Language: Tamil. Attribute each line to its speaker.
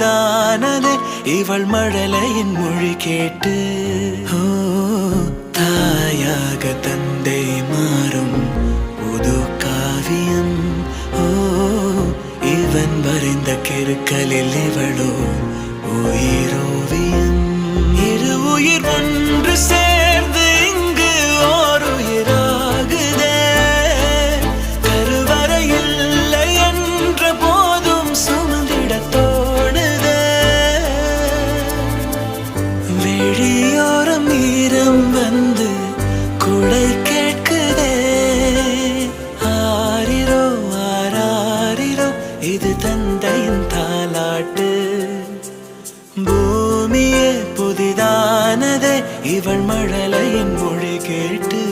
Speaker 1: புதிதானதே இவள் மழலையின் மொழி கேட்டு. ஓ தாயாக தந்தை மாறும் புது காவியம். ஓ இவன் வரைந்த கிறுக்கலில் இவளோ உயிரோவியம். இரு உயிர் ஒன்று சேர்ந்து இங்கு ஓர் உயிராகுதே. கருவறை இல்லை என்ற போதும் சுமந்திட தோணுதே. வெளியோரம் ஈரம் வந்து குடை கேட்குதே. ஆரிரோ ஆராரிரோ இது தந்தையின் தாலாட்டு. பூமியே புதிதானதே இவள் மழலையின் மொழி கேட்டு.